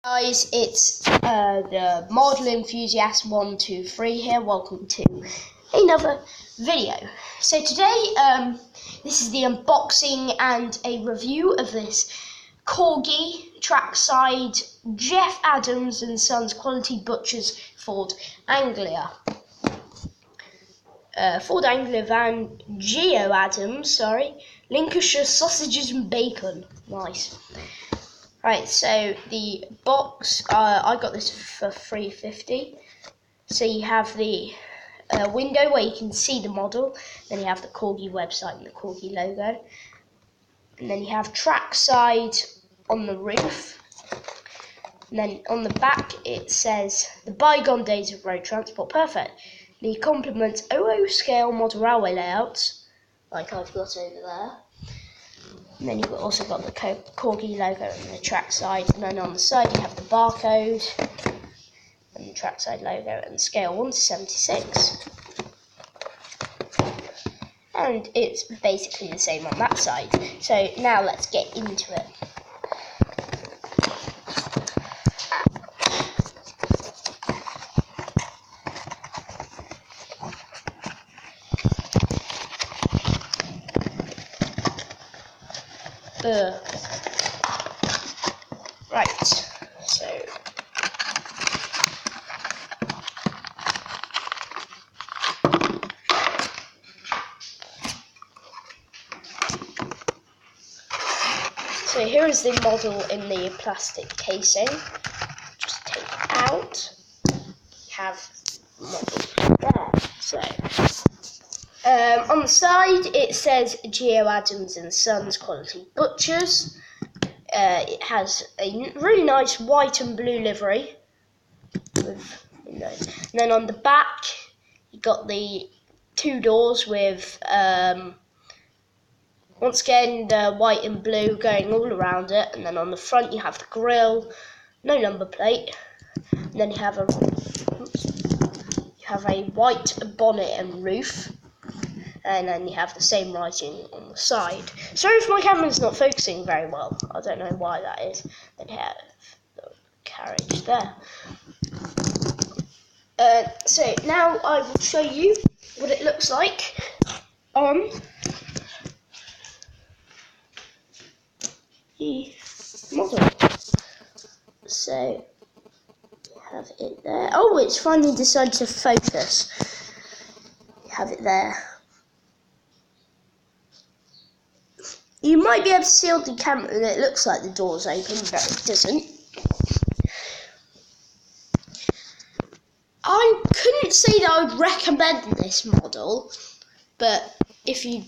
Guys, it's the Model Enthusiast 123 here. Welcome to another video. So today, this is the unboxing and a review of this Corgi Trackside Jeff Adams and Sons Quality Butchers Ford Anglia. Ford Anglia van Geo Adams, Lincolnshire sausages and bacon. Nice. Right, so the box, I got this for $3.50. So you have the window where you can see the model. Then you have the Corgi website and the Corgi logo. And then you have Trackside on the roof. And then on the back it says, the bygone days of road transport, perfect. The complements 00 scale model railway layouts, like I've got over there. And then you've also got the Corgi logo and the Trackside, and then on the side you have the barcode and the Trackside logo and scale 1 to 76. And it's basically the same on that side. So now let's get into it. Right, so here is the model in the plastic casing. Just take it out. You have the model there. So on the side it says Geo Adams and Sons Quality Butchers. It has a really nice white and blue livery. And then on the back, you got the two doors with, once again, the white and blue going all around it. And then on the front, you have the grille, no number plate. And then you have a white bonnet and roof. And then you have the same writing on the side. Sorry if my camera's not focusing very well. I don't know why that is. Then you have the carriage there. So now I will show you what it looks like on the model. So you have it there. Oh, it's finally decided to focus. You have it there. You might be able to see on the camera that it looks like the door's open, but it doesn't. I couldn't say that I would recommend this model, but if you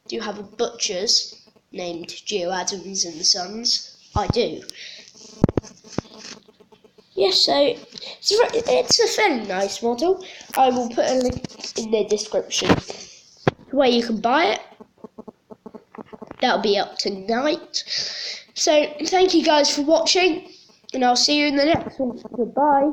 do have a butcher's named Geo Adams and Sons, I do. Yes, so it's a fairly nice model. I will put a link in the description where you can buy it. That'll be up tonight. So thank you guys for watching, and I'll see you in the next one. Goodbye.